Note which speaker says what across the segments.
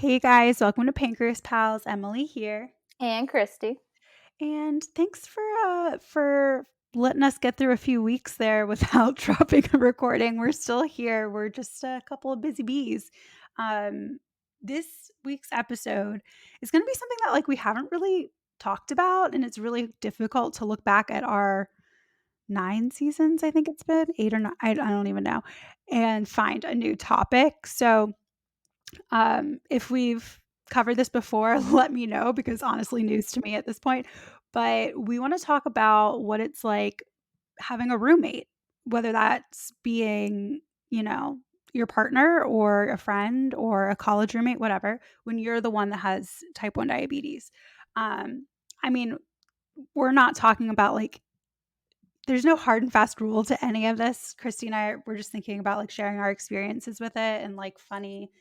Speaker 1: Hey guys, welcome to Pancreas Pals. Emily here.
Speaker 2: And Christie.
Speaker 1: And thanks for letting us get through a few weeks there without dropping a recording. We're still here. We're just a couple of busy bees. Um this week's episode is going to be something that we haven't really talked about, and it's really difficult to look back at our 9 seasons, I think it's been 8 or 9, I don't even know, and find a new topic. So if we've covered this before, let me know because honestly, news to me at this point. But we want to talk about what it's like having a roommate, whether that's being, you know, your partner or a friend or a college roommate, whatever, when you're the one that has type 1 diabetes. Um, I mean, we're not talking about there's no hard and fast rule to any of this. Christy and I were just thinking about sharing our experiences with it and funny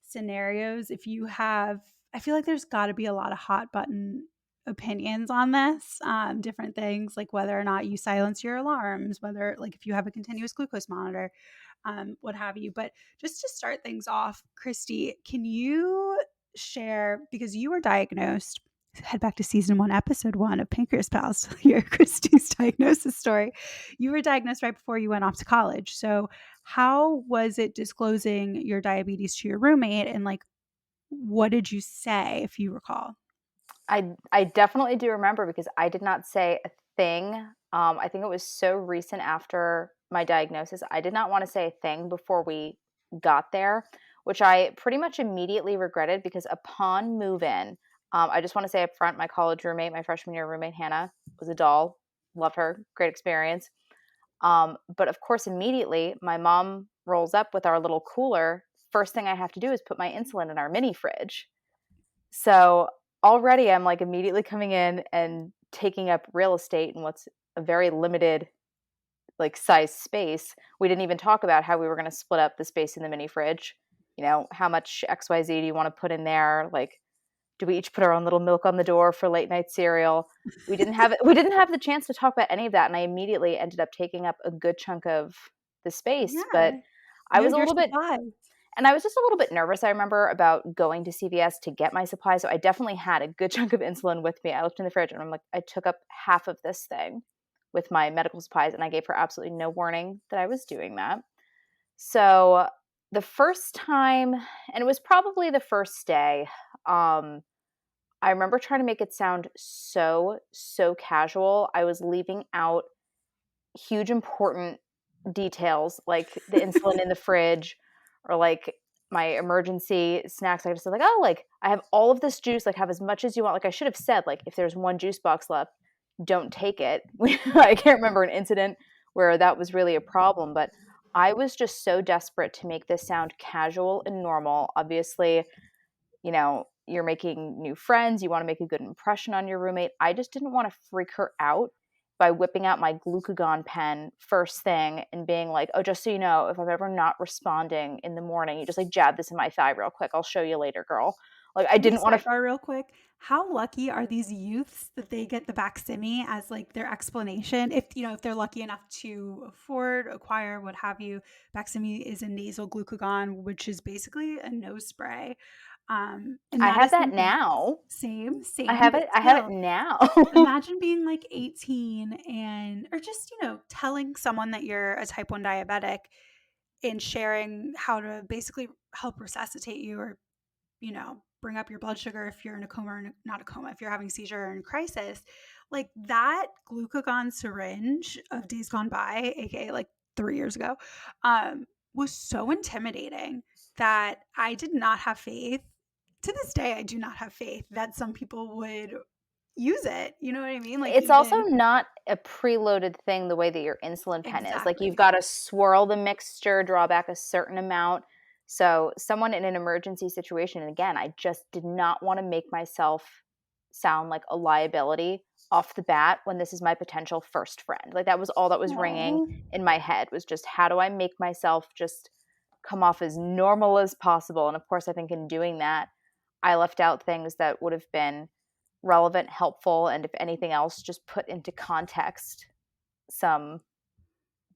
Speaker 1: scenarios. If you have, I feel like there's got to be a lot of hot button opinions on this, different things like whether or not you silence your alarms, whether if you have a continuous glucose monitor, what have you. But just to start things off, Christy, can you share, because you were diagnosed, head back to season 1, episode 1 of Pancreas Pals to hear Christy's diagnosis story. You were diagnosed right before you went off to college. So how was it disclosing your diabetes to your roommate, and what did you say, if you recall?
Speaker 2: I definitely do remember because I did not say a thing. I think it was so recent after my diagnosis. I did not want to say a thing before we got there, which I pretty much immediately regretted because upon move in, I just want to say up front, my college roommate, my freshman year roommate, Hannah, was a doll. Loved her. Great experience. But of course, immediately my mom rolls up with our little cooler. First thing I have to do is put my insulin in our mini fridge. So already I'm immediately coming in and taking up real estate in what's a very limited size space. We didn't even talk about how we were going to split up the space in the mini fridge. How much XYZ do you want to put in there? Do we each put our own little milk on the door for late night cereal? We didn't have the chance to talk about any of that, and I immediately ended up taking up a good chunk of the space. But
Speaker 1: Yeah,
Speaker 2: I
Speaker 1: you
Speaker 2: was
Speaker 1: had
Speaker 2: a
Speaker 1: your
Speaker 2: little bit
Speaker 1: supplies.
Speaker 2: and I was just a little bit nervous, I remember, about going to CVS to get my supplies, so I definitely had a good chunk of insulin with me. I looked in the fridge and I'm like, I took up half of this thing with my medical supplies, and I gave her absolutely no warning that I was doing that. So the first time, and it was probably the first day, I remember trying to make it sound so casual. I was leaving out huge important details like the insulin in the fridge or my emergency snacks. I just said oh, I have all of this juice, have as much as you want. I should have said if there's one juice box left, don't take it. I can't remember an incident where that was really a problem, but I was just so desperate to make this sound casual and normal. Obviously, you're making new friends, you want to make a good impression on your roommate. I just didn't want to freak her out by whipping out my glucagon pen first thing and being like, oh, just so you know, if I'm ever not responding in the morning, you just jab this in my thigh real quick. I'll show you later, girl. I
Speaker 1: Can we
Speaker 2: didn't want to.
Speaker 1: sidebar real quick? How lucky are these youths that they get the Baqsimi as their explanation? If if they're lucky enough to afford, acquire, what have you, Baqsimi is a nasal glucagon, which is basically a nose spray. And
Speaker 2: I
Speaker 1: that
Speaker 2: have
Speaker 1: is
Speaker 2: that
Speaker 1: something
Speaker 2: now.
Speaker 1: same, but
Speaker 2: I have it
Speaker 1: still,
Speaker 2: now.
Speaker 1: imagine being 18 and or just, telling someone that you're a type 1 diabetic and sharing how to basically help resuscitate you, or bring up your blood sugar if you're in a coma, or not a coma, if you're having a seizure or in crisis. That glucagon syringe of days gone by, aka 3 years ago, was so intimidating that I did not have faith. To this day, I do not have faith that some people would use it. You know what I mean?
Speaker 2: It's also
Speaker 1: Even
Speaker 2: not a preloaded thing the way that your insulin pen is. You've
Speaker 1: exactly.
Speaker 2: got to swirl the mixture, draw back a certain amount. So, someone in an emergency situation, and again, I just did not want to make myself sound like a liability off the bat when this is my potential first friend. That was all that was ringing
Speaker 1: Aw.
Speaker 2: in my head, was just how do I make myself just come off as normal as possible? And of course, I think in doing that, I left out things that would have been relevant, helpful, and if anything else, just put into context some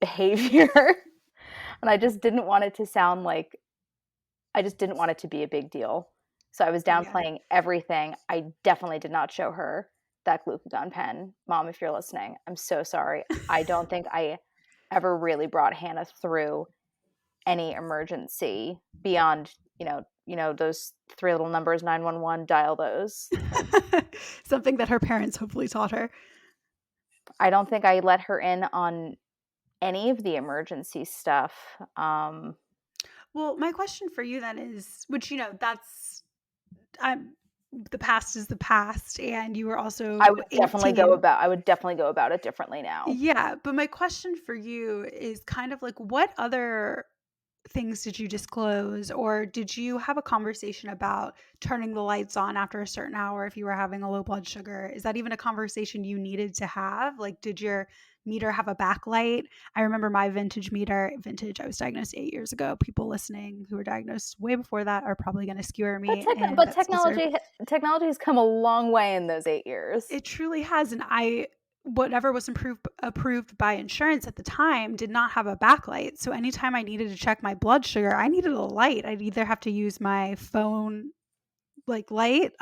Speaker 2: behavior. And I just didn't want it to sound like I just didn't want it to be a big deal. So I was
Speaker 1: Oh, yeah.
Speaker 2: downplaying everything. I definitely did not show her that glucagon pen. Mom, if you're listening, I'm so sorry. I don't think I ever really brought Hannah through any emergency beyond, those three little numbers, 911, dial those.
Speaker 1: Something that her parents hopefully taught her.
Speaker 2: I don't think I let her in on any of the emergency stuff.
Speaker 1: Well, my question for you then is, which, that's I'm the past is the past, and you were also 18.
Speaker 2: I would definitely go about it differently now.
Speaker 1: Yeah, but my question for you is kind of like, what other things did you disclose, or did you have a conversation about turning the lights on after a certain hour if you were having a low blood sugar? Is that even a conversation you needed to have? Like, did your meter have a backlight? I remember my vintage, I was diagnosed 8 years ago. People listening who were diagnosed way before that are probably going to skewer
Speaker 2: But
Speaker 1: me,
Speaker 2: tech
Speaker 1: and
Speaker 2: but
Speaker 1: that's deserved.
Speaker 2: technology has come a long way in those 8 years.
Speaker 1: It truly has, and whatever was approved by insurance at the time did not have a backlight, so anytime I needed to check my blood sugar, I needed a light. I'd either have to use my phone, like, light,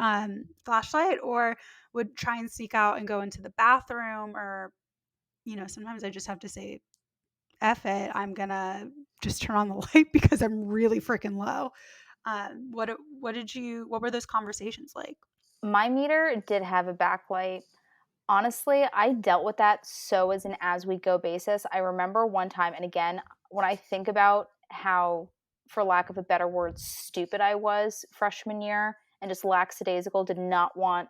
Speaker 1: flashlight, or would try and sneak out and go into the bathroom, or, sometimes I just have to say, "F it, I'm gonna just turn on the light because I'm really freaking low." What were those conversations like?
Speaker 2: My meter did have a backlight. Honestly, I dealt with that so as an as we go basis. I remember one time, and again, when I think about how, for lack of a better word, stupid I was freshman year and just lackadaisical, did not want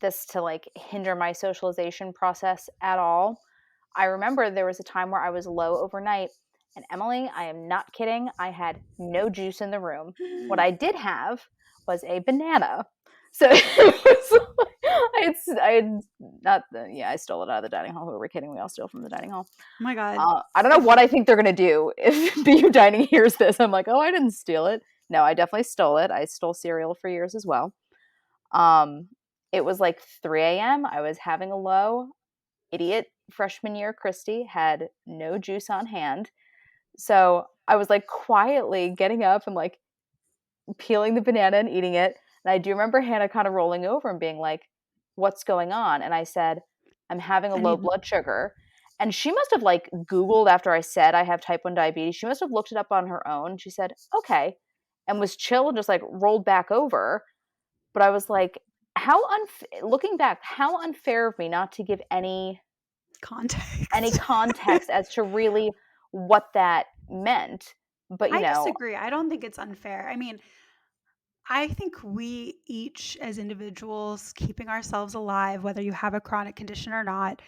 Speaker 2: this to like hinder my socialization process at all. I remember there was a time where I was low overnight, and Emily, I am not kidding, I had no juice in the room. What I did have was a banana. So it was like, I had not the, yeah, I stole it out of the dining hall. Who were we kidding? We all steal from the dining hall.
Speaker 1: Oh my god.
Speaker 2: I don't know
Speaker 1: If
Speaker 2: what I think they're gonna do if BU Dining hears this. I'm like, oh, I didn't steal it. No, I definitely stole it. I stole cereal for years as well. Um, it was like 3 a.m. I was having a low. Idiot freshman year Christie had no juice on hand. So I was like quietly getting up and like peeling the banana and eating it. And I do remember Hannah kind of rolling over and being like, "What's going on?" And I said, "I'm having a
Speaker 1: I
Speaker 2: low
Speaker 1: need
Speaker 2: blood sugar." And she must have like Googled after I said I have type 1 diabetes. She must have looked it up on her own. She said, "Okay." And was chill and just like rolled back over. But I was like, looking back, how unfair of me not to give any
Speaker 1: context.
Speaker 2: context as to really what that meant. But,
Speaker 1: I disagree. I don't think it's unfair. I mean, I think we each, as individuals, keeping ourselves alive, whether you have a chronic condition or not,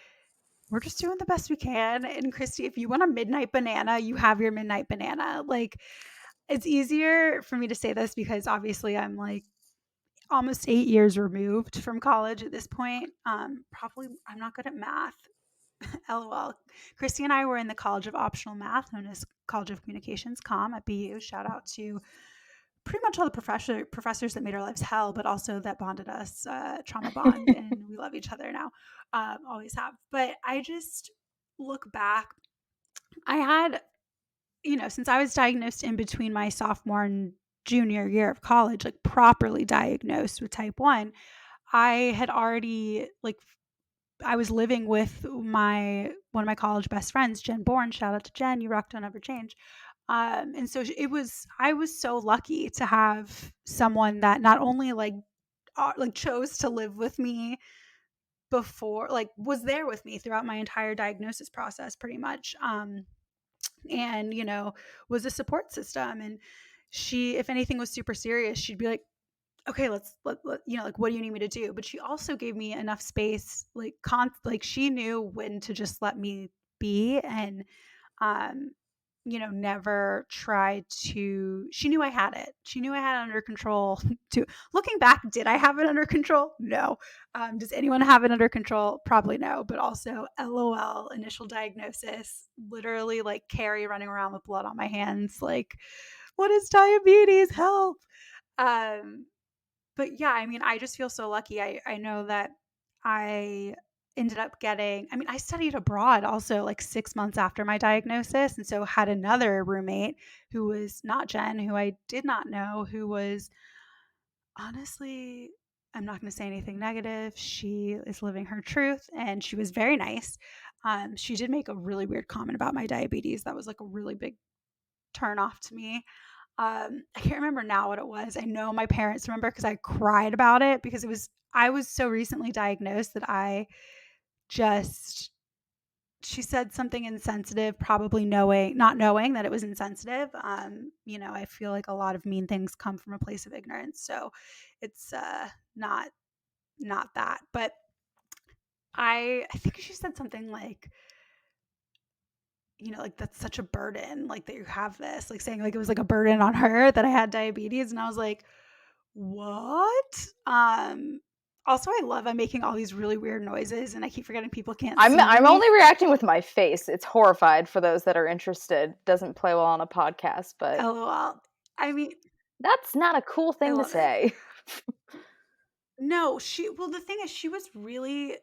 Speaker 1: we're just doing the best we can. And Christy, if you want a midnight banana, you have your midnight banana. Like, it's easier for me to say this because obviously I'm like almost 8 years removed from college at this point. Probably I'm not good at math. LOL. Christy and I were in the College of Optional Math, known as College of Communications, COM, at BU. Shout out to pretty much all the professors that made our lives hell, but also that bonded us, trauma bond, and we love each other now. Always have. But I just look back. I had, since I was diagnosed in between my sophomore and junior year of college, like properly diagnosed with type 1, I had already like I was living with my one of my college best friends, Jen Bourne. Shout out to Jen. You rock, don't ever change. And so I was so lucky to have someone that not only like chose to live with me before, like was there with me throughout my entire diagnosis process, pretty much. And was a support system. And she, if anything was super serious, she'd be like, okay, like, what do you need me to do? But she also gave me enough space, like she knew when to just let me be, and um, never tried to. She knew I had it. She knew I had it under control. To looking back, did I have it under control? No. Does anyone have it under control? Probably no. But also, LOL, initial diagnosis, literally like Carrie running around with blood on my hands, like, what is diabetes? Help. Um, but yeah, I mean, I just feel so lucky. I know that I ended up getting, I mean, I studied abroad also like 6 months after my diagnosis. And so had another roommate who was not Jen, who I did not know, who was Honestly, I'm not gonna say anything negative. She is living her truth, and she was very nice. She did make a really weird comment about my diabetes that was, like, a really big turn off to me. I can't remember now what it was. I know my parents remember because I cried about it because I was so recently diagnosed that I just she said something insensitive, probably knowing not knowing that it was insensitive. I feel like a lot of mean things come from a place of ignorance, so it's, not that, but I think she said something like, like, "That's such a burden, like, that you have this," like, saying, like, it was, like, a burden on her that I had diabetes, and I was like, "What?" Also, I'm making all these really weird noises, and I keep forgetting people can't
Speaker 2: I'm
Speaker 1: see
Speaker 2: I'm
Speaker 1: me.
Speaker 2: only reacting with my face. It's horrified for those that are interested. Doesn't play well on a podcast, but
Speaker 1: LOL. I mean,
Speaker 2: that's not a cool
Speaker 1: I
Speaker 2: thing to
Speaker 1: love it.
Speaker 2: say.
Speaker 1: No, the thing is she was really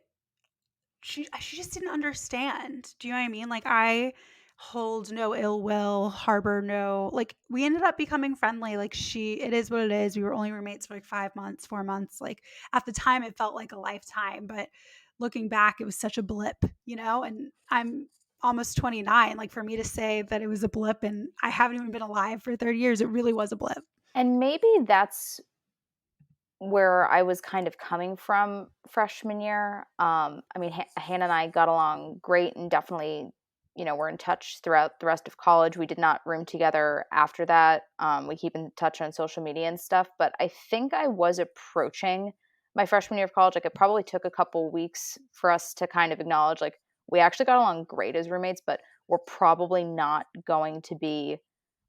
Speaker 1: she just didn't understand. Do you know what I mean? Like, I hold no ill will, harbor no like, we ended up becoming friendly, like, it is what it is. We were only roommates for, like, 5 months, 4 months, like, at the time, it felt like a lifetime, but looking back, it was such a blip, and I'm almost 29, like, for me to say that it was a blip and I haven't even been alive for 30 years, it really was a blip.
Speaker 2: And maybe that's where I was kind of coming from freshman year. I mean, Hannah and I got along great and definitely, we're in touch throughout the rest of college. We did not room together after that. We keep in touch on social media and stuff. But I think I was approaching my freshman year of college. Like, it probably took a couple weeks for us to kind of acknowledge, like, we actually got along great as roommates, but we're probably not going to be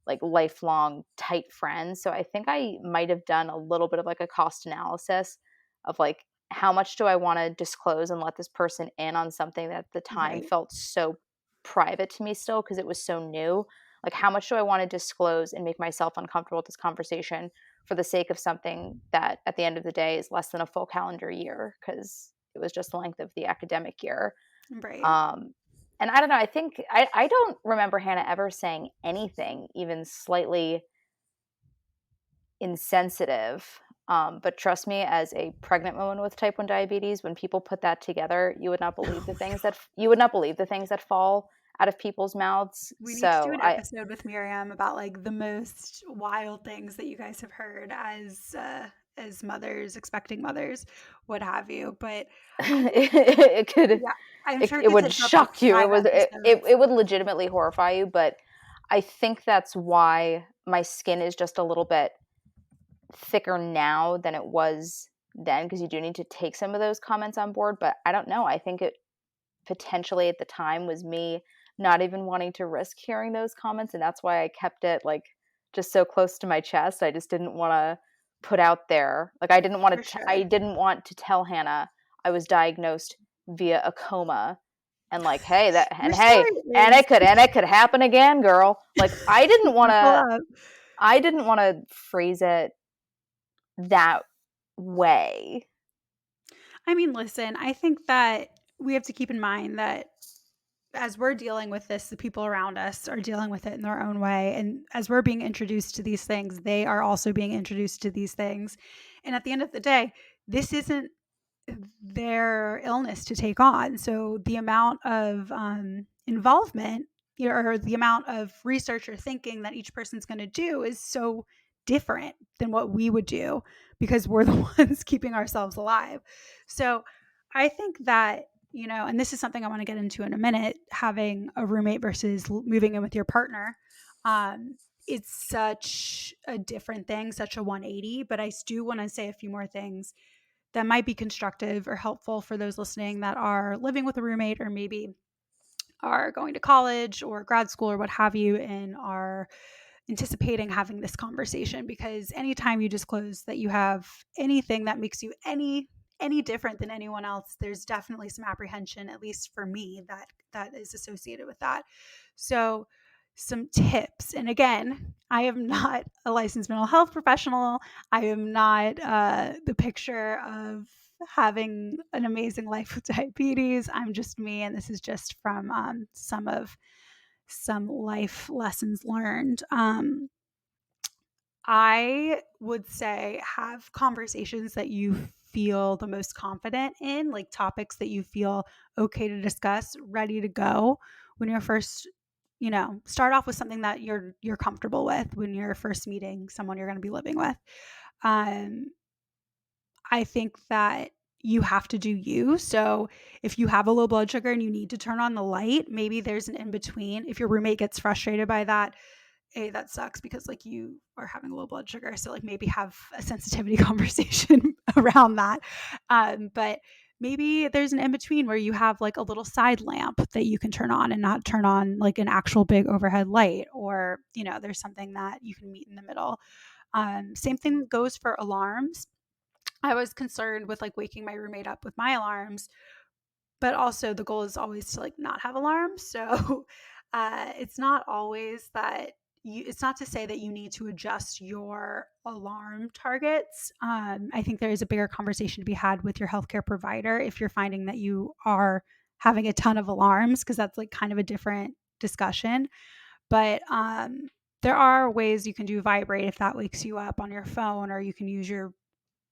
Speaker 2: like lifelong tight friends. So I think I might have done a little bit of like a cost analysis of like how much do I want to disclose and let this person in on something that at the time
Speaker 1: Right,
Speaker 2: felt so private to me still because it was so new. Like, how much do I want to disclose and make myself uncomfortable with this conversation for the sake of something that at the end of the day is less than a full calendar year because it was just the length of the academic year.
Speaker 1: right.
Speaker 2: um, and I don't know, I think I don't remember Hannah ever saying anything even slightly insensitive. But trust me, as a pregnant woman with type 1 diabetes, when people put that together, you would not believe the
Speaker 1: Oh my
Speaker 2: things
Speaker 1: god.
Speaker 2: you would not believe the things that fall out of people's mouths.
Speaker 1: We need to do
Speaker 2: So
Speaker 1: an
Speaker 2: I
Speaker 1: episode with Miriam about, like, the most wild things that you guys have heard as mothers, expecting mothers, what have you, but I think
Speaker 2: it could
Speaker 1: yeah, I'm
Speaker 2: it,
Speaker 1: sure it
Speaker 2: it
Speaker 1: could
Speaker 2: would
Speaker 1: take up, like,
Speaker 2: shock you.
Speaker 1: 5 episodes.
Speaker 2: It would legitimately horrify you, but I think that's why my skin is just a little bit thicker now than it was then because you do need to take some of those comments on board. But I don't know. I think it potentially at the time was me not even wanting to risk hearing those comments. And that's why I kept it like just so close to my chest. I just didn't want to put out there. Like,
Speaker 1: For
Speaker 2: I
Speaker 1: sure.
Speaker 2: didn't want to tell Hannah I was diagnosed via a coma and like, hey, that,
Speaker 1: Your
Speaker 2: and hey,
Speaker 1: story is
Speaker 2: and it could happen again, girl. Like,
Speaker 1: buckle up.
Speaker 2: I didn't want to phrase it that way.
Speaker 1: I mean, listen, I think that we have to keep in mind that as we're dealing with this, the people around us are dealing with it in their own way. And as we're being introduced to these things, they are also being introduced to these things. And at the end of the day, this isn't their illness to take on. So the amount of involvement, or the amount of research or thinking that each person's going to do is so different than what we would do because we're the ones keeping ourselves alive. So I think that, and this is something I want to get into in a minute, having a roommate versus moving in with your partner. Um, it's such a different thing, such a 180. But I do want to say a few more things that might be constructive or helpful for those listening that are living with a roommate or maybe are going to college or grad school or what have you and are anticipating having this conversation, because anytime you disclose that you have anything that makes you any different than anyone else, there's definitely some apprehension, at least for me, that is associated with that. So some tips, and again, I am not a licensed mental health professional. I am not the picture of having an amazing life with diabetes. I'm just me, and this is just from some life lessons learned. I would say have conversations that you feel the most confident in, like topics that you feel okay to discuss, ready to go when you're first, start off with something that you're comfortable with when you're first meeting someone you're going to be living with. Um, I think that you have to do you. So if you have a low blood sugar and you need to turn on the light, maybe there's an in between. If your roommate gets frustrated by that, that sucks because like you are having low blood sugar. So like maybe have a sensitivity conversation around that. But maybe there's an in between where you have like a little side lamp that you can turn on and not turn on like an actual big overhead light, or there's something that you can meet in the middle. Same thing goes for alarms. I was concerned with like waking my roommate up with my alarms, but also the goal is always to like not have alarms. So it's not always that it's not to say that you need to adjust your alarm targets. I think there is a bigger conversation to be had with your healthcare provider if you're finding that you are having a ton of alarms, because that's like kind of a different discussion. But there are ways you can do vibrate if that wakes you up on your phone, or you can use your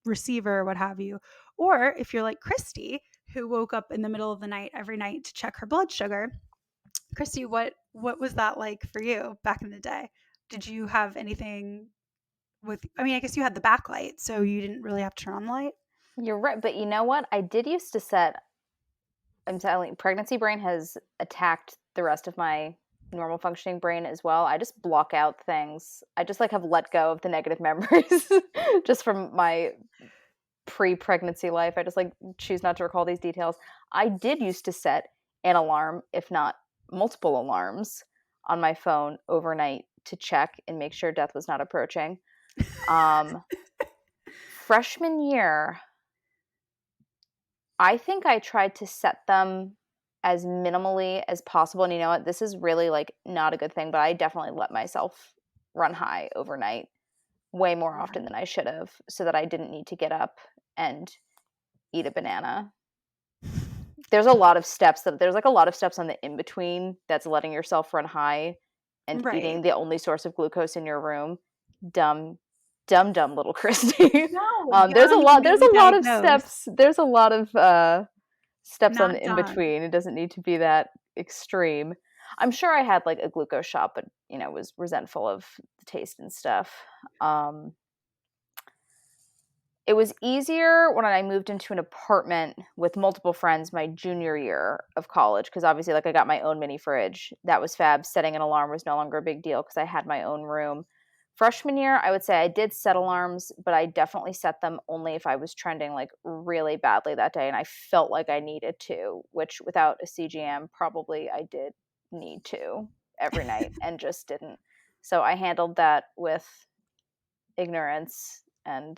Speaker 1: receiver, what have you. Or if you're like Christie, who woke up in the middle of the night every night to check her blood sugar. Christy, what was that like for you back in the day? Did you have anything with, I mean, I guess you had the backlight, so you didn't really have to turn on the light.
Speaker 2: You're right, but you know what? I did used to set I'm telling pregnancy brain has attacked the rest of my normal functioning brain as well. I just block out things. I just like have let go of the negative memories just from my pre-pregnancy life. I just like choose not to recall these details. I did used to set an alarm, if not multiple alarms, on my phone overnight to check and make sure death was not approaching. Um, Freshman year, I think I tried to set them as minimally as possible. And you know what? This is really like not a good thing, but I definitely let myself run high overnight way more often
Speaker 1: Yeah.
Speaker 2: than I should have so that I didn't need to get up and eat a banana. There's like a lot of steps on the in between that's letting yourself run high and
Speaker 1: Right.
Speaker 2: eating the only source of glucose in your room. Dumb, dumb little Christy.
Speaker 1: No,
Speaker 2: There's a
Speaker 1: young,
Speaker 2: lot. There's
Speaker 1: newly
Speaker 2: a lot of
Speaker 1: diagnosed.
Speaker 2: steps. There's a lot of steps on
Speaker 1: Not
Speaker 2: the in
Speaker 1: done.
Speaker 2: between. It doesn't need to be that extreme. I'm sure I had like a glucose shot, but was resentful of the taste and stuff. Um, it was easier when I moved into an apartment with multiple friends my junior year of college because obviously, like, I got my own mini fridge. That was fab. Setting an alarm was no longer a big deal because I had my own room. Freshman year, I would say I did set alarms, but I definitely set them only if I was trending like really badly that day and I felt like I needed to, which without a CGM, probably I did need to every night and just didn't. So I handled that with ignorance and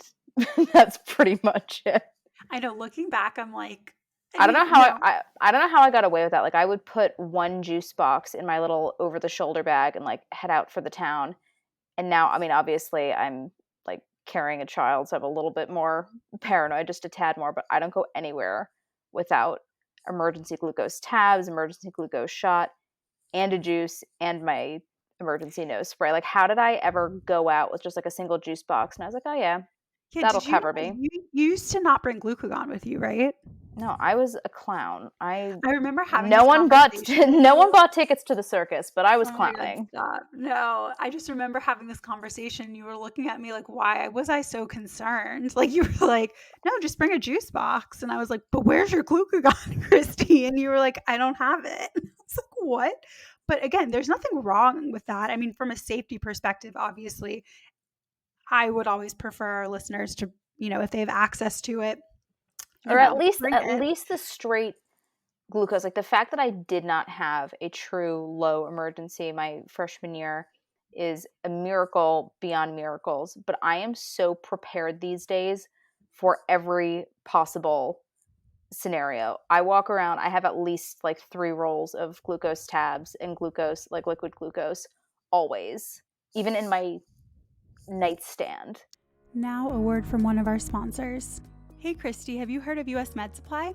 Speaker 2: that's pretty much it.
Speaker 1: I know, looking back, I'm like, I
Speaker 2: I don't
Speaker 1: mean,
Speaker 2: know how I don't know how I got away with that. Like I would put one juice box in my little over the shoulder bag and like head out for the town. And now, I mean, obviously I'm like carrying a child, so I'm a little bit more paranoid, just a tad more, but I don't go anywhere without emergency glucose tabs, emergency glucose shot, and a juice and my emergency nose spray. Like how did I ever go out with just like a single juice box? And I was like, "Oh yeah,
Speaker 1: yeah,
Speaker 2: that'll
Speaker 1: did you
Speaker 2: cover me."
Speaker 1: you used to not bring glucagon with you, right?
Speaker 2: No, I was a clown. I
Speaker 1: I remember having
Speaker 2: no
Speaker 1: this
Speaker 2: one bought
Speaker 1: conversation with
Speaker 2: no one
Speaker 1: you.
Speaker 2: bought tickets to the circus, but I was
Speaker 1: Oh my god,
Speaker 2: clowning.
Speaker 1: stop. No, I just remember having this conversation, you were looking at me like, "Why was I so concerned?" Like, you were like, "No, just bring a juice box." And I was like, "But where's your glucagon, Christy?" And you were like, "I don't have it." I was like, "What?" But again, there's nothing wrong with that. I mean, from a safety perspective, obviously, I would always prefer our listeners to, if they have access to it,
Speaker 2: Or at least
Speaker 1: bring
Speaker 2: at
Speaker 1: it.
Speaker 2: least the straight glucose. Like the fact that I did not have a true low emergency my freshman year is a miracle beyond miracles, but I am so prepared these days for every possible scenario. I walk around, I have at least like 3 rolls of glucose tabs and glucose, like liquid glucose, always, even in my nightstand.
Speaker 1: Now, a word from one of our sponsors. Hey, Christy, have you heard of US Med Supply?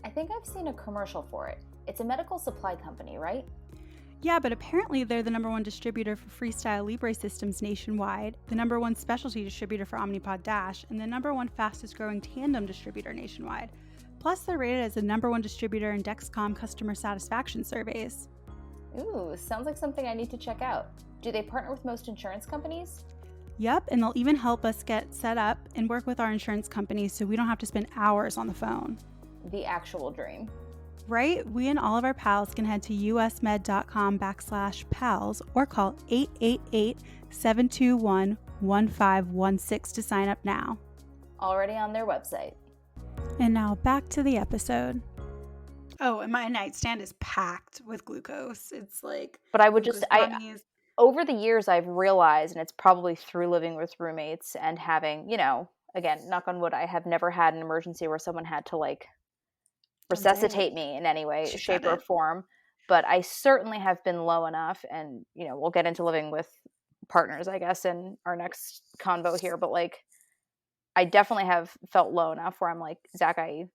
Speaker 2: I think I've seen a commercial for it. It's a medical supply company, right?
Speaker 1: Yeah, but apparently they're the number one distributor for Freestyle Libre systems nationwide, the number one specialty distributor for Omnipod Dash, and the number one fastest growing tandem distributor nationwide. Plus, they're rated as the number one distributor in Dexcom customer satisfaction surveys.
Speaker 2: Ooh, sounds like something I need to check out. Do they partner with most insurance companies?
Speaker 1: Yep, and they'll even help us get set up and work with our insurance companies so we don't have to spend hours on the phone.
Speaker 2: The actual dream.
Speaker 1: Right? We and all of our pals can head to usmed.com/pals or call 888-721-1516 to sign up now.
Speaker 2: Already on their website.
Speaker 1: And now back to the episode. Oh, and my nightstand is packed with glucose. It's like
Speaker 2: But I would just,
Speaker 1: glucose gummies.
Speaker 2: over the years, I've realized, and it's probably through living with roommates and having, again, knock on wood, I have never had an emergency where someone had to like
Speaker 1: Don't say it.
Speaker 2: resuscitate me in any way,
Speaker 1: She
Speaker 2: shape,
Speaker 1: said
Speaker 2: or
Speaker 1: it.
Speaker 2: form. But I certainly have been low enough, and we'll get into living with partners, I guess, in our next convo here. But like, I definitely have felt low enough where I'm like, Zach, I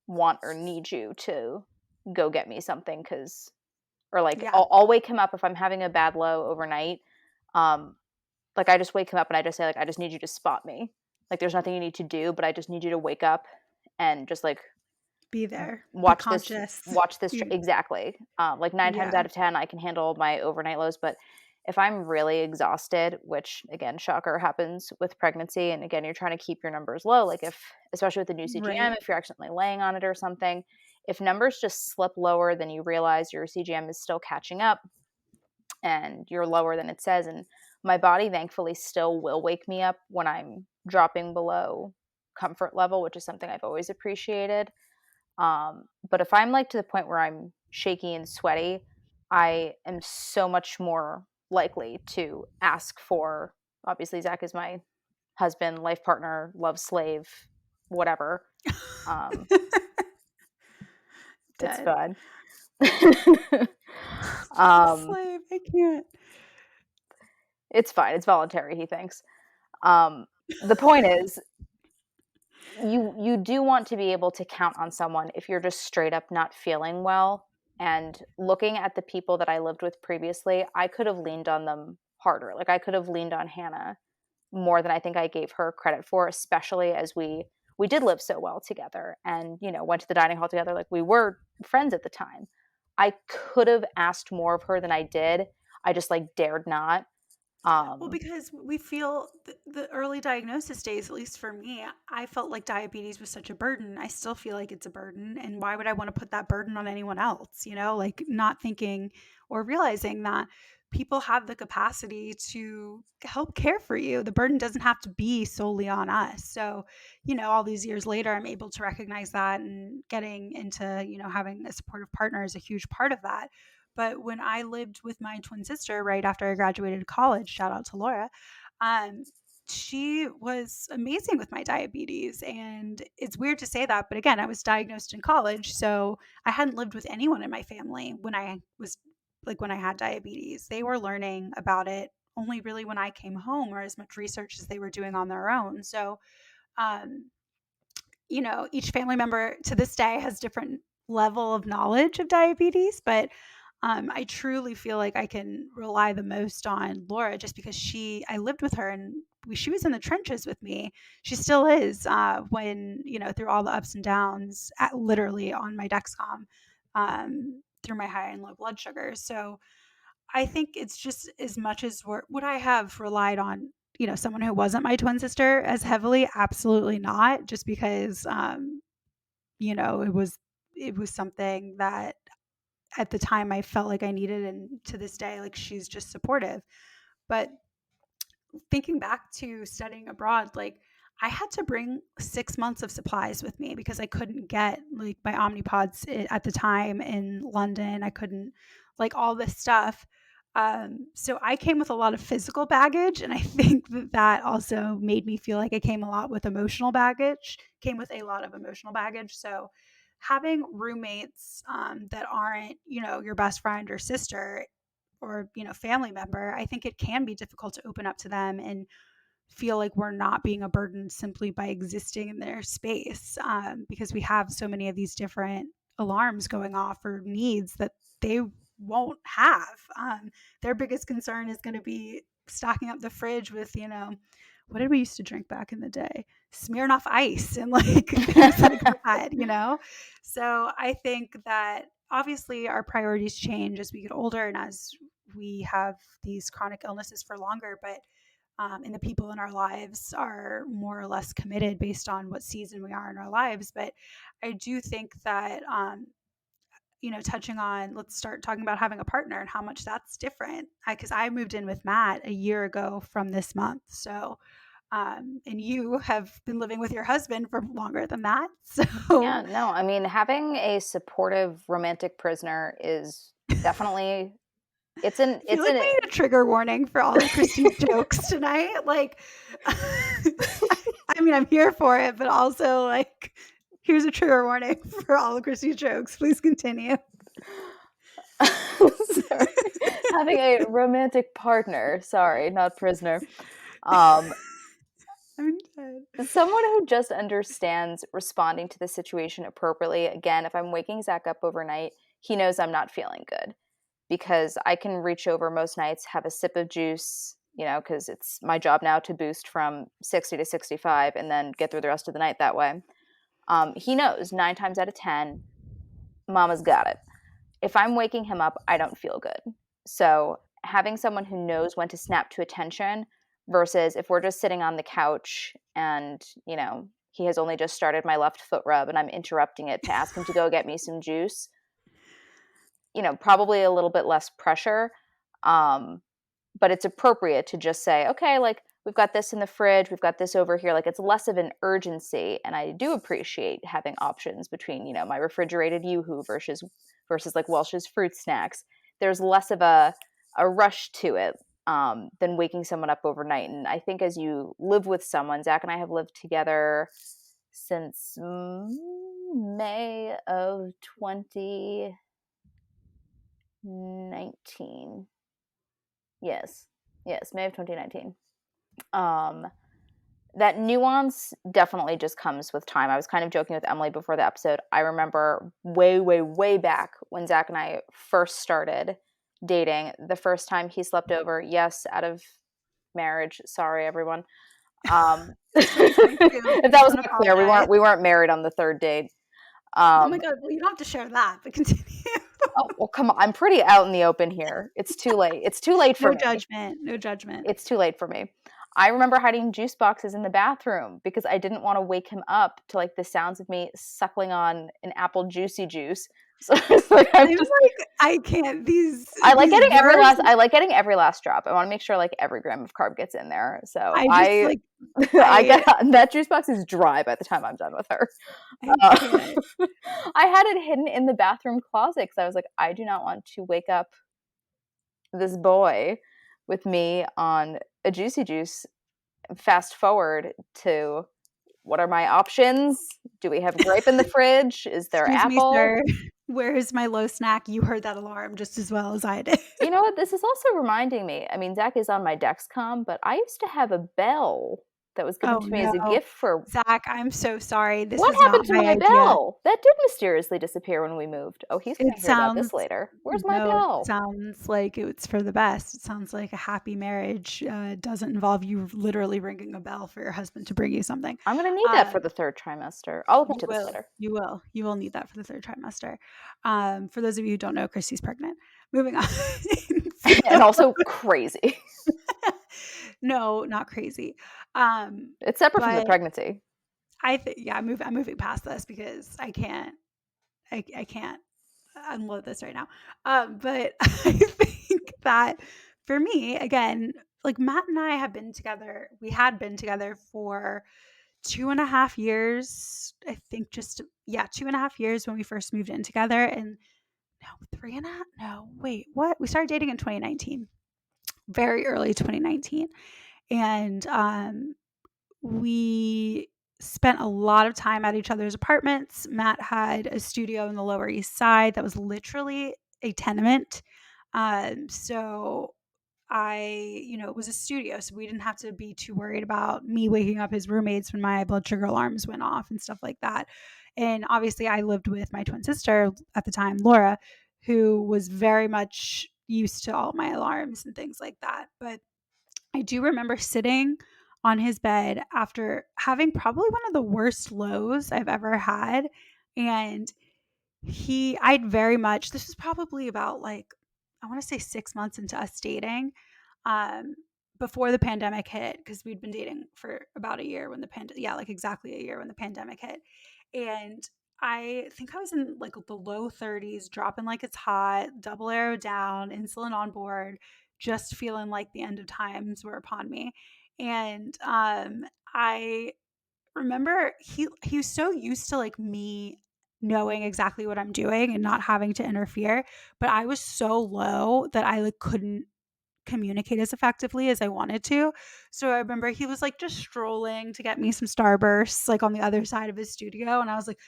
Speaker 2: want or need you to go get me something, or like
Speaker 1: Yeah,
Speaker 2: I'll wake him up if I'm having a bad low overnight. Um, like I just wake him up and I just say like, I just need you to spot me. Like there's nothing you need to do, but I just need you to wake up and just like
Speaker 1: be there. Be
Speaker 2: watch this
Speaker 1: conscious.
Speaker 2: watch this
Speaker 1: Be,
Speaker 2: exactly. Like 9 times
Speaker 1: yeah,
Speaker 2: out of 10 I can handle my overnight lows, but if I'm really exhausted, which again, shocker, happens with pregnancy, and again, you're trying to keep your numbers low, like if especially with the new CGM,
Speaker 1: right.
Speaker 2: if you're accidentally laying on it or something, if numbers just slip lower than you realize your CGM is still catching up and you're lower than it says, and my body thankfully still will wake me up when I'm dropping below comfort level, which is something I've always appreciated. But if I'm like to the point where I'm shaky and sweaty, I am so much more likely to ask for, obviously, Zach is my husband, life partner, love slave, whatever. Um, it's
Speaker 1: Dead.
Speaker 2: fun.
Speaker 1: Love
Speaker 2: um,
Speaker 1: slave. I can't.
Speaker 2: it's fine. It's voluntary, he thinks. Um, the point is, you do want to be able to count on someone if you're just straight up not feeling well. And looking at the people that I lived with previously, I could have leaned on them harder. Like I could have leaned on Hannah more than I think I gave her credit for, especially as we did live so well together and went to the dining hall together. Like we were friends at the time. I could have asked more of her than I did. I just like dared not.
Speaker 1: Well,
Speaker 2: um
Speaker 1: because we feel the early diagnosis days, at least for me, I felt like diabetes was such a burden. I still feel like it's a burden. And why would I want to put that burden on anyone else? Like not thinking or realizing that people have the capacity to help care for you. The burden doesn't have to be solely on us. So, all these years later, I'm able to recognize that, and getting into, having a supportive partner is a huge part of that. But when I lived with my twin sister right after I graduated college, shout out to Laura, um, she was amazing with my diabetes. And it's weird to say that, but again, I was diagnosed in college. So I hadn't lived with anyone in my family when I had diabetes. They were learning about it only really when I came home, or as much research as they were doing on their own. So, um, each family member to this day has different level of knowledge of diabetes, but I truly feel like I can rely the most on Laura, just because I lived with her, and she was in the trenches with me. She still is, when, through all the ups and downs, literally on my Dexcom, through my high and low blood sugars. So I think it's just as much as would I have relied on, someone who wasn't my twin sister as heavily? Absolutely not. Just because, it was something that at the time I felt like I needed, and to this day, like she's just supportive. But thinking back to studying abroad, like I had to bring 6 months of supplies with me because I couldn't get like my Omnipods at the time in London. I couldn't, like, all this stuff. So I came with a lot of physical baggage, and I think that also made me feel like I came a lot with emotional baggage. Came with a lot of emotional baggage. So having roommates, that aren't, your best friend or sister, or family member, I think it can be difficult to open up to them and feel like we're not being a burden simply by existing in their space, because we have so many of these different alarms going off or needs that they won't have. Their biggest concern is going to be stocking up the fridge with, what did we used to drink back in the day? Smirnoff Ice and like things like that, you know? So I think that obviously our priorities change as we get older and as we have these chronic illnesses for longer, but and the people in our lives are more or less committed based on what season we are in our lives. But I do think that, touching on, let's start talking about having a partner and how much that's different. Because I moved in with Matt a year ago from this month. So, and you have been living with your husband for longer than that. So,
Speaker 2: Yeah, no, I mean, having a supportive romantic prisoner is definitely
Speaker 1: I feel like we need a trigger warning for all of Christie's jokes tonight. Like, I mean, I'm here for it, but also like, here's a trigger warning for all of Christie's jokes. Please continue.
Speaker 2: sorry, having a romantic partner, sorry, not prisoner. Um,
Speaker 1: I'm dead.
Speaker 2: Someone who just understands responding to the situation appropriately. Again, if I'm waking Zach up overnight, he knows I'm not feeling good because I can reach over most nights, have a sip of juice, because it's my job now to boost from 60 to 65 and then get through the rest of the night that way. He knows 9 times out of 10, Mama's got it. If I'm waking him up, I don't feel good. So having someone who knows when to snap to attention versus if we're just sitting on the couch and, he has only just started my left foot rub and I'm interrupting it to ask him to go get me some juice, probably a little bit less pressure. But it's appropriate to just say, okay, like we've got this in the fridge, we've got this over here. Like it's less of an urgency. And I do appreciate having options between, my refrigerated Yoo-hoo versus like Welch's fruit snacks. There's less of a rush to it than waking someone up overnight. And I think as you live with someone, Zach and I have lived together since May of 2019. Yes, May of 2019. That nuance definitely just comes with time. I was kind of joking with Emily before the episode. I remember way, way, way back when Zach and I first started dating, the first time he slept over, yes, out of marriage. Sorry, everyone. If that was
Speaker 1: Don't
Speaker 2: not clear,
Speaker 1: apologize.
Speaker 2: we weren't married on the third date.
Speaker 1: Oh my God. Well, you don't have to share that, but continue.
Speaker 2: Oh, well, come on. I'm pretty out in the open here. It's too late. It's too late for
Speaker 1: No
Speaker 2: me.
Speaker 1: judgment. No judgment.
Speaker 2: It's too late for me. I remember hiding juice boxes in the bathroom because I didn't want to wake him up to like the sounds of me suckling on an apple juicy juice. So it's like
Speaker 1: I'm like, I can't.
Speaker 2: I like getting
Speaker 1: words.
Speaker 2: I like getting every last drop. I want to make sure like every gram of carb gets in there. So
Speaker 1: I just like
Speaker 2: I
Speaker 1: I
Speaker 2: get that juice box is dry by the time I'm done with her.
Speaker 1: I can't.
Speaker 2: I had it hidden in the bathroom closet because I was like, I do not want to wake up this boy with me on a juicy juice. Fast forward to what are my options? Do we have grape in the fridge? Is there
Speaker 1: Excuse me,
Speaker 2: apple?
Speaker 1: sir. Where is my low snack? You heard that alarm just as well as I did.
Speaker 2: You know what? This is also reminding me. I mean, Zach is on my Dexcom, but I used to have a bell that was given
Speaker 1: Oh
Speaker 2: to me as a
Speaker 1: no.
Speaker 2: gift for.
Speaker 1: Zach, I'm so sorry. This
Speaker 2: What
Speaker 1: was not
Speaker 2: happened to
Speaker 1: my
Speaker 2: my
Speaker 1: idea.
Speaker 2: bell? That did mysteriously disappear when we moved. Oh, he's going
Speaker 1: It
Speaker 2: to hear about this
Speaker 1: sounds
Speaker 2: later. Where's my
Speaker 1: no, it
Speaker 2: bell?
Speaker 1: sounds like it's for the best. It sounds like a happy marriage. It doesn't involve you literally ringing a bell for your husband to bring you something.
Speaker 2: I'm going to need that for the third trimester. I'll look
Speaker 1: You
Speaker 2: into this
Speaker 1: will.
Speaker 2: later.
Speaker 1: You will. You will need that for the third trimester. For those of you who don't know, Christy's pregnant. Moving on.
Speaker 2: And also crazy.
Speaker 1: No, not crazy.
Speaker 2: It's separate from the
Speaker 1: But
Speaker 2: pregnancy.
Speaker 1: I think, yeah, I'm moving past this because I can't unload this right now. But I think that for me, again, like Matt and I have been together. We had been together for 2.5 years. I think 2.5 years when we first moved in together, and no, 3.5. No, wait, what? We started dating in 2019, very early 2019, and we spent a lot of time at each other's apartments. Matt had a studio in the Lower East Side that was literally a tenement. So it was a studio, so we didn't have to be too worried about me waking up his roommates when my blood sugar alarms went off and stuff like that. And obviously, I lived with my twin sister at the time, Laura, who was very much used to all my alarms and things like that. But I do remember sitting on his bed after having probably one of the worst lows I've ever had. And I'd very much, this was probably about like, I want to say 6 months into us dating, um, before the pandemic hit, because we'd been dating for about a year when yeah, like exactly a year when the pandemic hit. And I think I was in like the low 30s, dropping like it's hot, double arrow down, insulin on board, just feeling like the end of times were upon me. And I remember he was so used to like me knowing exactly what I'm doing and not having to interfere, but I was so low that I like couldn't communicate as effectively as I wanted to. So I remember he was like just strolling to get me some Starbursts like on the other side of his studio, and I was like,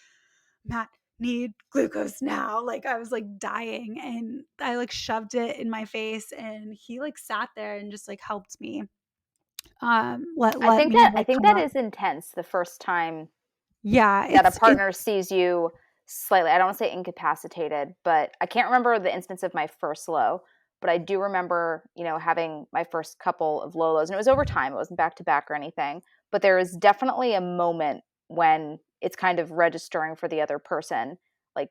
Speaker 1: "Matt, need glucose now." Like I was like dying, and I like shoved it in my face, and he like sat there and just like helped me let me
Speaker 2: I
Speaker 1: like
Speaker 2: think
Speaker 1: come
Speaker 2: that
Speaker 1: up.
Speaker 2: is intense the first time
Speaker 1: Yeah,
Speaker 2: that a
Speaker 1: it's
Speaker 2: partner sees you slightly, I don't want to say incapacitated, but I can't remember the instance of my first low, but I do remember, having my first couple of low lows, and it was over time. It wasn't back to back or anything, but there is definitely a moment when it's kind of registering for the other person, like,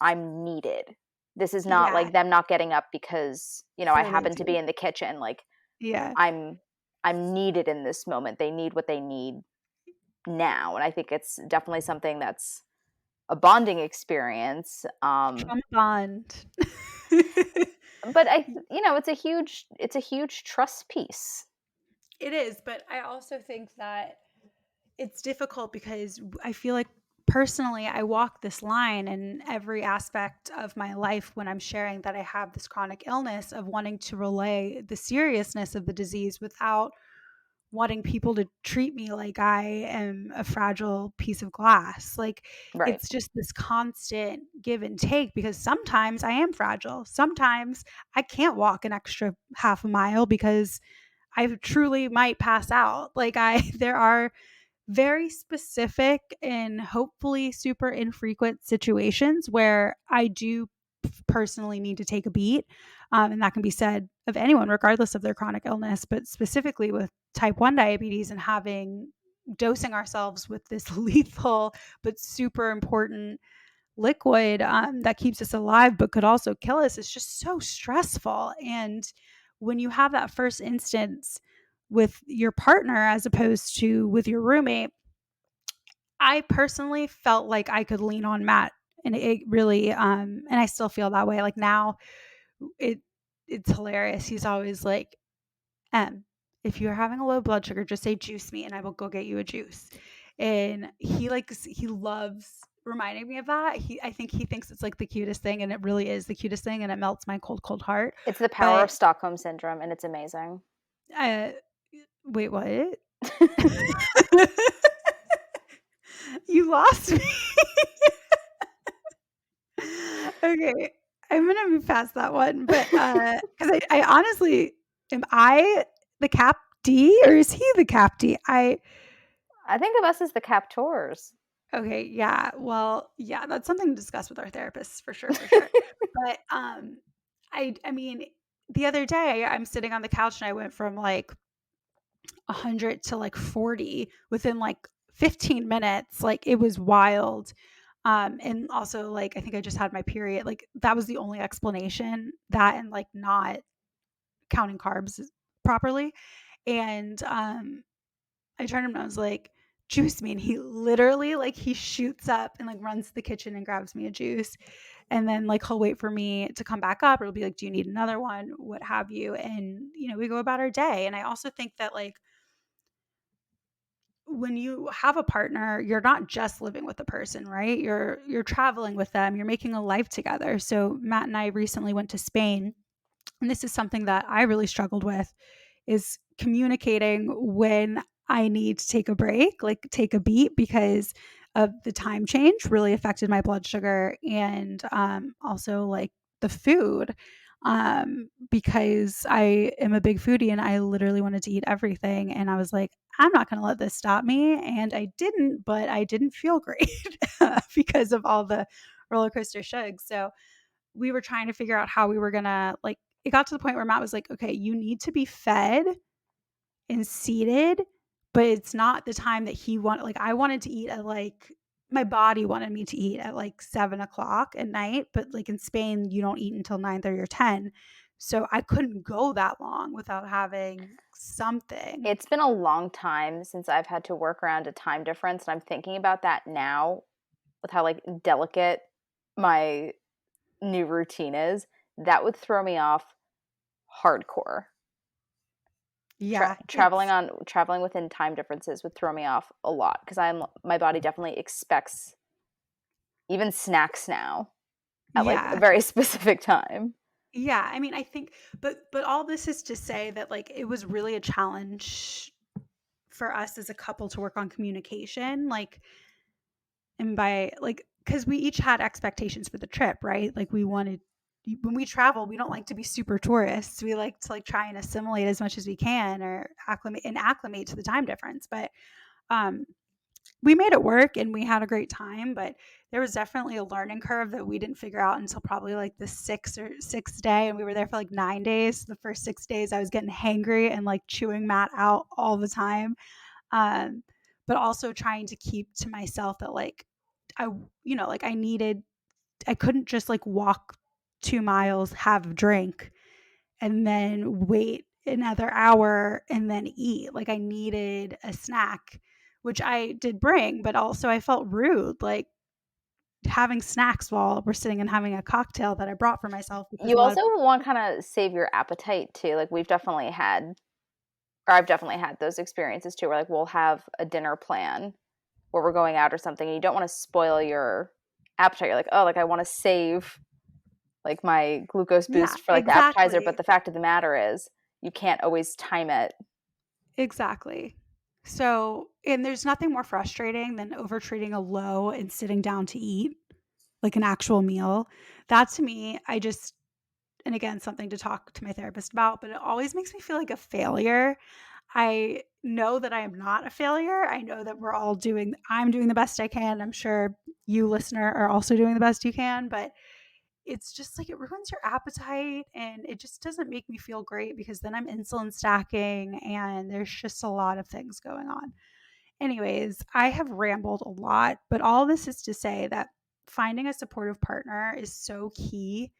Speaker 2: I'm needed. This is not
Speaker 1: yeah,
Speaker 2: like them not getting up because, I
Speaker 1: for they
Speaker 2: happen to be
Speaker 1: do.
Speaker 2: in the kitchen. Like,
Speaker 1: Yeah.
Speaker 2: I'm I'm needed in this moment. They need what they need now. And I think it's definitely something that's a bonding experience.
Speaker 1: Trauma bond.
Speaker 2: But it's a huge trust piece.
Speaker 1: It is, but I also think that it's difficult because I feel like personally I walk this line in every aspect of my life when I'm sharing that I have this chronic illness of wanting to relay the seriousness of the disease without wanting people to treat me like I am a fragile piece of glass. Like
Speaker 2: Right.
Speaker 1: it's just this constant give and take because sometimes I am fragile. Sometimes I can't walk an extra half a mile because I truly might pass out. Like there are very specific and hopefully super infrequent situations where I do personally need to take a beat. And that can be said of anyone, regardless of their chronic illness, but specifically with type 1 diabetes and having dosing ourselves with this lethal but super important liquid that keeps us alive but could also kill us is just so stressful. And when you have that first instance with your partner as opposed to with your roommate, I personally felt like I could lean on Matt, and it really and I still feel that way. Like now it it's hilarious. He's always like, if you're having a low blood sugar, just say juice me and I will go get you a juice. And he loves reminding me of that. I think he thinks it's like the cutest thing, and it really is the cutest thing, and it melts my cold, cold heart.
Speaker 2: It's the power
Speaker 1: But
Speaker 2: of Stockholm syndrome, and it's amazing.
Speaker 1: uh wait, what? You lost me. Okay, I'm gonna move past that one, but, because I honestly am I the Cap D or is he the Cap D?
Speaker 2: I think of us as the captors.
Speaker 1: Okay, yeah, well, yeah, that's something to discuss with our therapists for sure, for sure. But, I mean, the other day, I'm sitting on the couch and I went from, like, 100 to, like, 40 within, like, 15 minutes, like, it was wild. And also, like, I think I just had my period, like, that was the only explanation, that and, like, not counting carbs properly. And, I turned him and I was like, "Juice me," and he literally, like, he shoots up and, like, runs to the kitchen and grabs me a juice, and then, like, he'll wait for me to come back up, or he'll be like, "Do you need another one?" What have you, and, we go about our day. And I also think that, like, when you have a partner, you're not just living with the person, right? You're traveling with them, you're making a life together. So Matt and I recently went to Spain, and this is something that I really struggled with, is communicating when I need to take a break, like take a beat, because of the time change really affected my blood sugar, and also like the food, because I am a big foodie and I literally wanted to eat everything. And I was like, I'm not going to let this stop me. And I didn't, but I didn't feel great because of all the roller coaster shugs. So we were trying to figure out how we were gonna, like, it got to the point where Matt was like, "Okay, you need to be fed and seated, but it's not the time that he wanted." Like, I wanted to eat at, like, my body wanted me to eat at, like, 7 o'clock at night, but, like, in Spain, you don't eat until 9:30 or 10. So I couldn't go that long without having something.
Speaker 2: It's been a long time since I've had to work around a time difference, and I'm thinking about that now with how, like, delicate my new routine is. That would throw me off hardcore.
Speaker 1: Yeah,
Speaker 2: Traveling within time differences would throw me off a lot because my body definitely expects even snacks now at, like, a
Speaker 1: yeah.
Speaker 2: very specific time.
Speaker 1: Yeah, I mean, I think, but all this is to say that, like, it was really a challenge for us as a couple to work on communication, like, and by, like, because we each had expectations for the trip, right? Like, we wanted, when we travel, we don't like to be super tourists. We like to, like, try and assimilate as much as we can, or acclimate to the time difference. But um we made it work and we had a great time, but there was definitely a learning curve that we didn't figure out until probably, like, the sixth day, and we were there for, like, 9 days. The first 6 days, I was getting hangry and, like, chewing Matt out all the time, um, but also trying to keep to myself that, like, I, like, I couldn't just, like, walk 2 miles, have a drink, and then wait another hour and then eat. Like, I needed a snack, which I did bring, but also I felt rude, like, having snacks while we're sitting and having a cocktail that I brought for myself because
Speaker 2: You
Speaker 1: a lot
Speaker 2: also
Speaker 1: of
Speaker 2: wanna kinda save your appetite too, like, I've definitely had those experiences too, where, like, we'll have a dinner plan where we're going out or something, and you don't wanna spoil your appetite. You're like, "Oh, like, I wanna save, like, my glucose
Speaker 1: yeah,
Speaker 2: boost for, like, the appetizer," but
Speaker 1: exactly,
Speaker 2: the fact of the matter is you can't always time it.
Speaker 1: exactly. So, and there's nothing more frustrating than overtreating a low and sitting down to eat, like, an actual meal. That, to me, I just, and again, something to talk to my therapist about, but it always makes me feel like a failure. I know that I am not a failure. I know that I'm doing the best I can. I'm sure you, listener, are also doing the best you can, but it's just like, it ruins your appetite and it just doesn't make me feel great because then I'm insulin stacking and there's just a lot of things going on. Anyways, I have rambled a lot, but all this is to say that finding a supportive partner is so key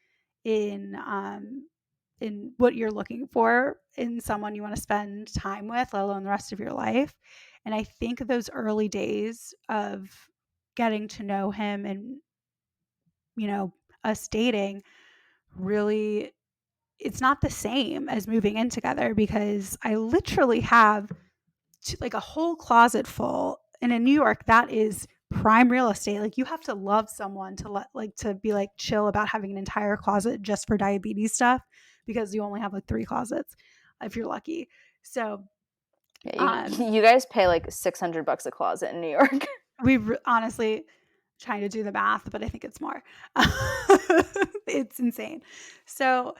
Speaker 1: in what you're looking for in someone you want to spend time with, let alone the rest of your life. And I think those early days of getting to know him and, you know, us dating, really, it's not the same as moving in together because I literally have like a whole closet full. And in New York, that is prime real estate. Like, you have to love someone to to be, like, chill about having an entire closet just for diabetes stuff, because you only have, like, 3 closets if you're lucky. So
Speaker 2: Yeah, you
Speaker 1: um
Speaker 2: you guys pay, like, $600 a closet in New York.
Speaker 1: honestly trying to do the math, but I think it's more. It's insane. So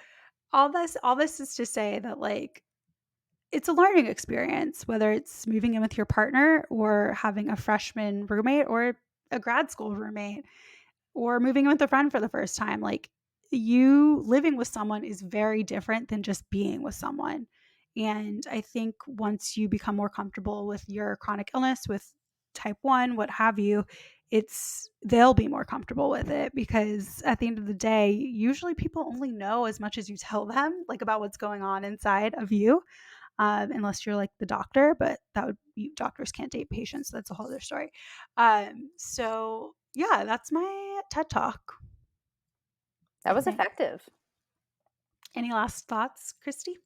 Speaker 1: all this is to say that, like, it's a learning experience, whether it's moving in with your partner or having a freshman roommate or a grad school roommate or moving in with a friend for the first time. Like, you living with someone is very different than just being with someone. And I think once you become more comfortable with your chronic illness, with type 1, what have you, they'll be more comfortable with it, because at the end of the day, usually people only know as much as you tell them, like, about what's going on inside of you, unless you're, like, the doctor, but doctors can't date patients. So that's a whole other story. So yeah, that's my TED talk,
Speaker 2: That
Speaker 1: I
Speaker 2: was
Speaker 1: think.
Speaker 2: effective.
Speaker 1: Any last thoughts, Christy?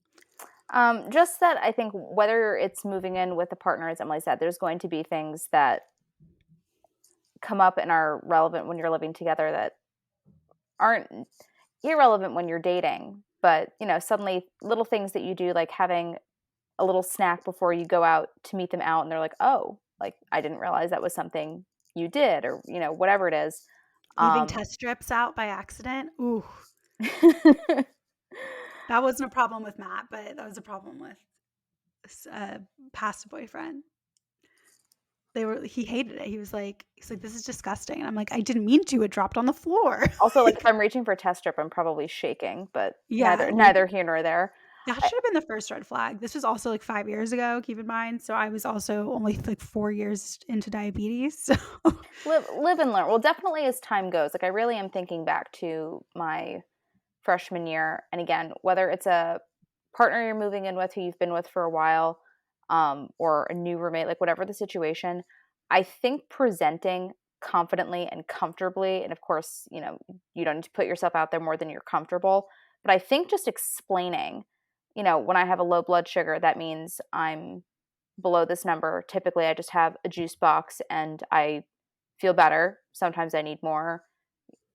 Speaker 2: Just that I think whether it's moving in with a partner, as Emily said, there's going to be things that come up and are relevant when you're living together that aren't irrelevant when you're dating. But, suddenly little things that you do, like having a little snack before you go out to meet them out, and they're like, "Oh, like, I didn't realize that was something you did," or, whatever it is.
Speaker 1: Leaving
Speaker 2: Um,
Speaker 1: test strips out by accident? Ooh, that wasn't a problem with Matt, but that was a problem with a past boyfriend. He hated it. He's like, "This is disgusting." And I'm like, "I didn't mean to. It dropped on the floor."
Speaker 2: Also, like, if
Speaker 1: Like,
Speaker 2: I'm reaching for a test strip, I'm probably shaking, but
Speaker 1: yeah,
Speaker 2: neither here nor there.
Speaker 1: that
Speaker 2: I
Speaker 1: should have been the first red flag. This was also, like, 5 years ago, keep in mind, so I was also only, like, 4 years into diabetes, so
Speaker 2: live and learn. Well, definitely as time goes, like, I really am thinking back to my freshman year, and again, whether it's a partner you're moving in with who you've been with for a while, or a new roommate, like, whatever the situation, I think presenting confidently and comfortably, and of course, you don't need to put yourself out there more than you're comfortable, but I think just explaining, when I have a low blood sugar, that means I'm below this number. Typically, I just have a juice box and I feel better. Sometimes I need more.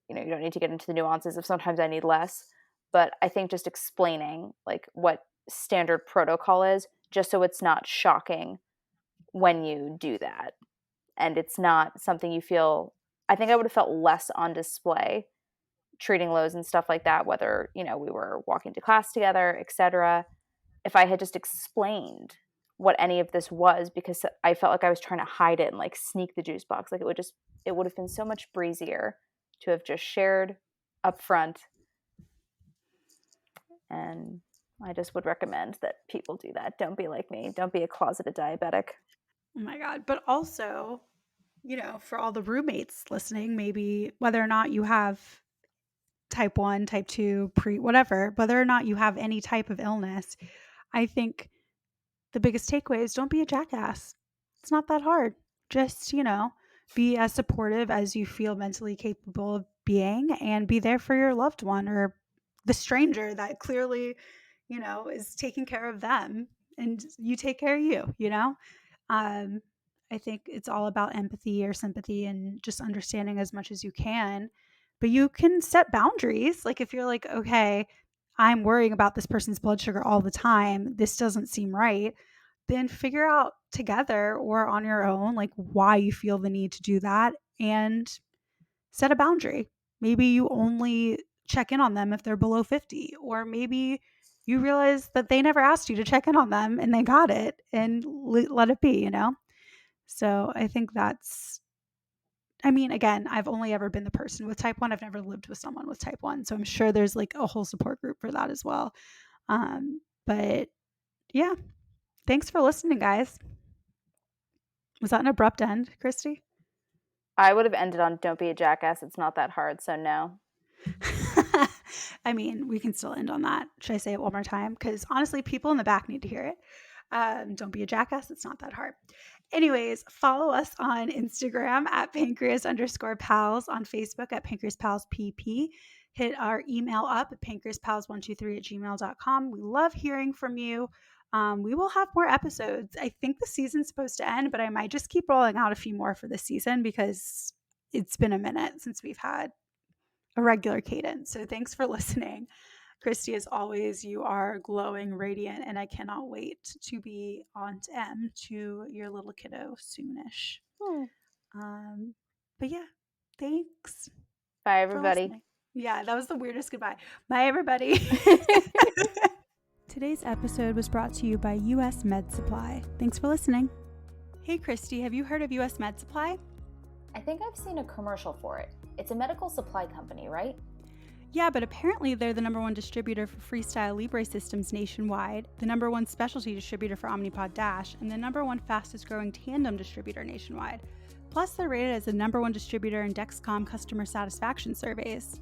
Speaker 2: You don't need to get into the nuances of sometimes I need less. But I think just explaining like what standard protocol is, just so it's not shocking when you do that. And it's not something you feel, I think I would have felt less on display treating lows and stuff like that, whether, we were walking to class together, etc. If I had just explained what any of this was, because I felt like I was trying to hide it and like sneak the juice box. Like it would have been so much breezier to have just shared up front. And I just would recommend that people do that. Don't be like me. Don't be a closeted diabetic.
Speaker 1: oh my god, but also, for all the roommates listening, maybe whether or not you have type 1, type 2, whatever, whether or not you have any type of illness, I think the biggest takeaway is don't be a jackass. It's not that hard. Just, be as supportive as you feel mentally capable of being and be there for your loved one or the stranger that clearly, is taking care of them and you take care of you. Um, I think it's all about empathy or sympathy and just understanding as much as you can. But you can set boundaries. Like if you're like, okay, I'm worrying about this person's blood sugar all the time. This doesn't seem right. Then figure out together or on your own, like why you feel the need to do that and set a boundary. Maybe you only check in on them if they're below 50, or maybe you realize that they never asked you to check in on them and they got it and let it be. So I think I mean, again, I've only ever been the person with type 1. I've never lived with someone with type 1. So I'm sure there's like a whole support group for that as well. But yeah, thanks for listening, guys. Was that an abrupt end, Christy?
Speaker 2: I would have ended on don't be a jackass. It's not that hard. So no.
Speaker 1: I mean, we can still end on that. Should I say it one more time? Because honestly, people in the back need to hear it. Don't be a jackass. It's not that hard. Anyways, follow us on Instagram at pancreas_pals, on Facebook at pancreaspalspp. Hit our email up at pancreaspals123@gmail.com. We love hearing from you. We will have more episodes. I think the season's supposed to end, but I might just keep rolling out a few more for this season because it's been a minute since we've had a regular cadence. So thanks for listening. Christy, as always, you are glowing, radiant, and I cannot wait to be Aunt M to your little kiddo soonish.
Speaker 2: Hmm.
Speaker 1: But yeah, thanks
Speaker 2: Bye,
Speaker 1: for
Speaker 2: everybody.
Speaker 1: listening. Yeah, that was the weirdest goodbye. Bye, everybody. Today's episode was brought to you by US Med Supply. Thanks for listening. Hey, Christy, have you heard of US Med Supply?
Speaker 2: I think I've seen a commercial for it. It's a medical supply company, right?
Speaker 1: Yeah, but apparently they're the #1 distributor for Freestyle Libre systems nationwide, the #1 specialty distributor for Omnipod Dash, and the #1 fastest growing tandem distributor nationwide. Plus, they're rated as the #1 distributor in Dexcom customer satisfaction surveys.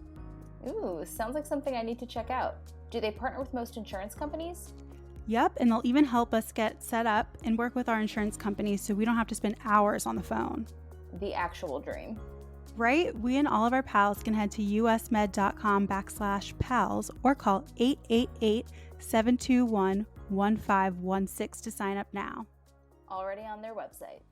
Speaker 2: Ooh, sounds like something I need to check out. Do they partner with most insurance companies?
Speaker 1: Yep, and they'll even help us get set up and work with our insurance companies so we don't have to spend hours on the phone.
Speaker 2: The actual dream.
Speaker 1: Right? We and all of our pals can head to usmed.com/pals or call 888-721-1516 to sign up now.
Speaker 2: Already on their website.